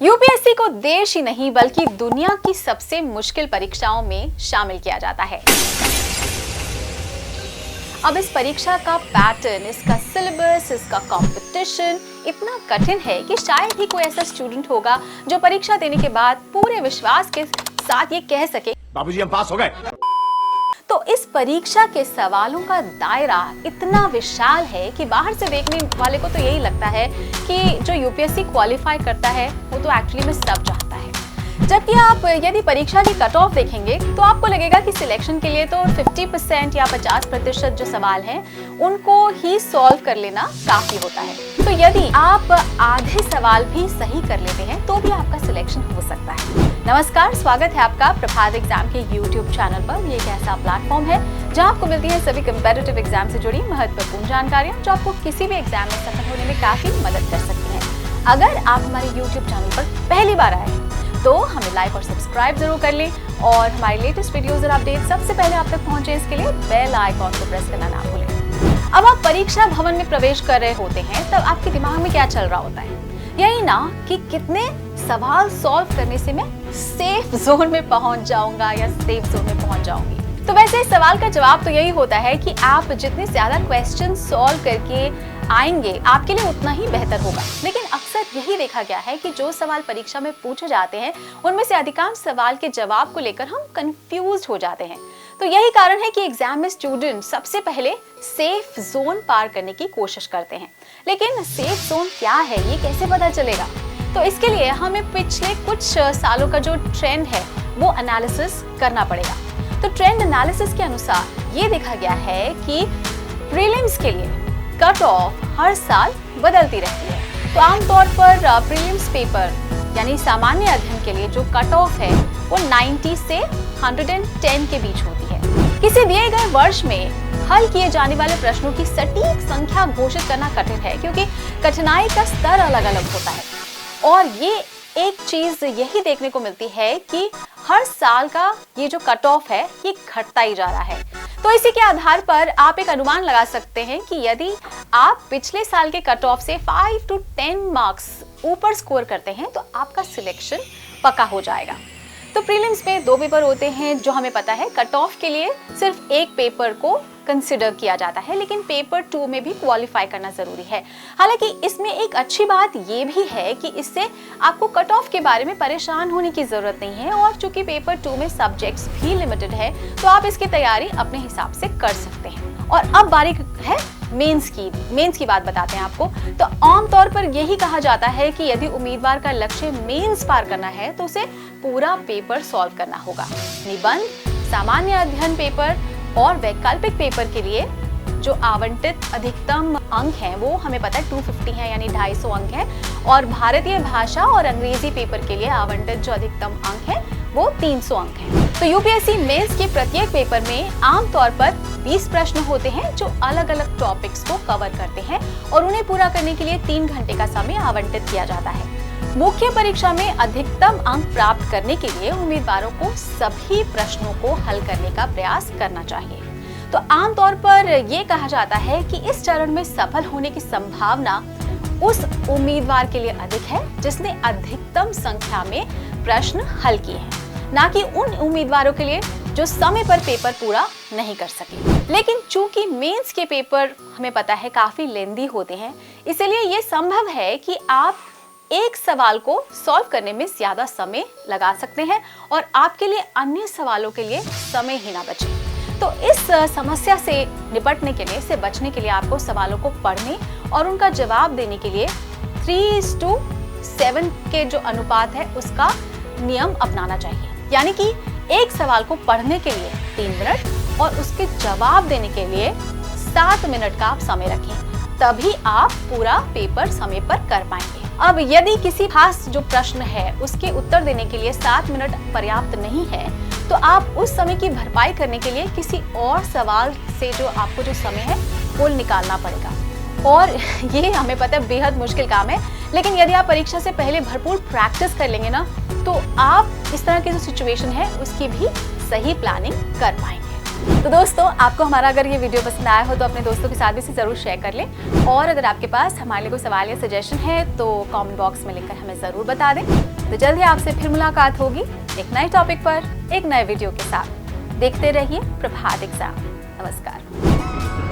UPSC को देश ही नहीं बल्कि दुनिया की सबसे मुश्किल परीक्षाओं में शामिल किया जाता है। अब इस परीक्षा का पैटर्न, इसका सिलेबस, इसका कंपटीशन इतना कठिन है कि शायद ही कोई ऐसा स्टूडेंट होगा जो परीक्षा देने के बाद पूरे विश्वास के साथ ये कह सके, बाबूजी हम पास हो गए। तो इस परीक्षा के सवालों का दायरा इतना विशाल है कि बाहर से देखने वाले को तो यही लगता है कि जो यूपीएससी क्वालिफाई करता है वो तो एक्चुअली में सब चाहता है। जबकि आप यदि परीक्षा की कट ऑफ देखेंगे तो आपको लगेगा कि सिलेक्शन के लिए तो 50% या 50% जो सवाल हैं उनको ही सॉल्व कर लेना काफी होता है। तो यदि आप आधे सवाल भी सही कर लेते हैं तो भी आपका सिलेक्शन हो सकता है। नमस्कार, स्वागत है आपका प्रभात एग्जाम के YouTube चैनल पर। ये एक ऐसा प्लेटफॉर्म है जहां आपको मिलती है सभी कम्पेटिटिव एग्जाम से जुड़ी महत्वपूर्ण जानकारियां जो आपको किसी भी एग्जाम में सफल होने में काफी मदद कर सकती हैं। अगर आप हमारे YouTube चैनल पर पहली बार आए तो हमें लाइक और सब्सक्राइब जरूर कर लें और हमारी लेटेस्ट वीडियोस और अपडेट सबसे पहले आप तक पहुंचे इसके लिए बेल आइकॉन को प्रेस करना ना भूलें। अब आप परीक्षा भवन में प्रवेश कर रहे होते हैं तब आपके दिमाग में क्या चल रहा होता है? यही ना कि कितने सवाल सॉल्व करने से मैं सेफ जोन में पहुंच जाऊंगा या सेफ जोन में पहुंच जाऊंगी। तो वैसे इस सवाल का जवाब तो यही होता है कि आप जितने ज्यादा क्वेश्चन सॉल्व करके आएंगे आपके लिए उतना ही बेहतर होगा। लेकिन अक्सर यही देखा गया है कि जो सवाल परीक्षा में पूछे जाते हैं उनमें से अधिकांश सवाल के जवाब को लेकर हम कंफ्यूज हो जाते हैं। तो यही कारण है कि एग्जाम में स्टूडेंट सबसे पहले सेफ जोन पार करने की कोशिश करते हैं। लेकिन सेफ जोन क्या है, ये कैसे पता चलेगा? तो इसके लिए हमें पिछले कुछ सालों का जो ट्रेंड है वो एनालिसिस करना पड़ेगा। तो ट्रेंड एनालिसिस के अनुसार ये देखा गया है कि प्रीलिम्स के लिए कट ऑफ हर साल बदलती रहती है। तो आमतौर पर प्रीलिम्स पेपर यानी सामान्य अध्ययन के लिए जो कट ऑफ है वो 90 से 110 के बीच होती है। किसी दिए गए वर्ष में हल किए जाने वाले प्रश्नों की सटीक संख्या घोषित करना कठिन है क्योंकि कठिनाई का स्तर अलग अलग होता है। और ये एक चीज यही देखने को मिलती है कि हर साल का ये जो कट ऑफ है ये घटता ही जा रहा है। तो इसी के आधार पर आप एक अनुमान लगा सकते हैं कि यदि आप पिछले साल के कट ऑफ से 5 to 10 मार्क्स ऊपर स्कोर करते हैं तो आपका सिलेक्शन पक्का हो जाएगा। तो प्रीलिम्स में 2 पेपर होते हैं जो हमें पता है। कट ऑफ के लिए सिर्फ एक पेपर को कंसिडर किया जाता है, लेकिन पेपर 2 में भी क्वालिफाई करना जरूरी है। हालांकि इसमें एक अच्छी बात ये भी है कि इससे आपको कट ऑफ के बारे में परेशान होने की जरूरत नहीं है। और चूंकि पेपर 2 में सब्जेक्ट्स भी लिमिटेड है तो आप इसकी तैयारी अपने हिसाब से कर सकते हैं। और अब बारी है मेंस की बात बताते हैं आपको। तो आमतौर पर यही कहा जाता है कि यदि उम्मीदवार का लक्ष्य मेंस पार करना है तो उसे पूरा पेपर सॉल्व करना होगा। निबंध, सामान्य अध्ययन पेपर और वैकल्पिक पेपर के लिए जो आवंटित अधिकतम अंक हैं वो हमें पता है 250 है यानी 250 अंक है। और भारतीय भाषा और अंग्रेजी पेपर के लिए आवंटित जो अधिकतम अंक है वो 300 अंक है। तो यूपीएससी मेंस के प्रत्येक पेपर में आमतौर पर 20 प्रश्न होते हैं जो अलग अलग टॉपिक्स को कवर करते हैं और उन्हें पूरा करने के लिए 3 घंटे का समय आवंटित किया जाता है। मुख्य परीक्षा में अधिकतम अंक प्राप्त करने के लिए उम्मीदवारों को सभी प्रश्नों को हल करने का प्रयास करना चाहिए। तो आमतौर पर यह कहा जाता है कि इस चरण में सफल होने की संभावना उस उम्मीदवार के लिए अधिक है जिसने अधिकतम संख्या में प्रश्न हल किए हैं, ना कि उन उम्मीदवारों के लिए जो समय पर पेपर पूरा नहीं कर सके। लेकिन चूंकि मेंस के पेपर हमें पता है काफी लेंदी होते हैं, इसलिए ये संभव है कि आप एक सवाल को सॉल्व करने में ज्यादा समय लगा सकते हैं और आपके लिए अन्य सवालों के लिए समय ही ना बचे। तो इस समस्या से निपटने के लिए, इससे बचने के लिए आपको सवालों को पढ़ने और उनका जवाब देने के लिए 3:7 के जो अनुपात है उसका नियम अपनाना चाहिए। यानी कि एक सवाल को पढ़ने के लिए 3 मिनट और उसके जवाब देने के लिए 7 मिनट का आप समय रखें, तभी आप पूरा पेपर समय पर कर पाएंगे। अब यदि किसी खास जो प्रश्न है उसके उत्तर देने के लिए 7 मिनट पर्याप्त नहीं है तो आप उस समय की भरपाई करने के लिए किसी और सवाल से जो आपको जो समय है वो निकालना पड़ेगा। और ये हमें पता है बेहद मुश्किल काम है, लेकिन यदि आप परीक्षा से पहले भरपूर प्रैक्टिस कर लेंगे ना तो आप इस तरह की जो सिचुएशन है उसकी भी सही प्लानिंग कर पाएंगे। तो दोस्तों, आपको हमारा अगर ये वीडियो पसंद आया हो तो अपने दोस्तों के साथ भी इसे ज़रूर शेयर कर लें, और अगर आपके पास हमारे लिए कोई सवाल या सजेशन है तो कमेंट बॉक्स में लिखकर हमें ज़रूर बता दें। तो जल्द ही आपसे फिर मुलाकात होगी एक नए टॉपिक पर, एक नए वीडियो के साथ। देखते रहिए प्रभात एग्जाम। नमस्कार।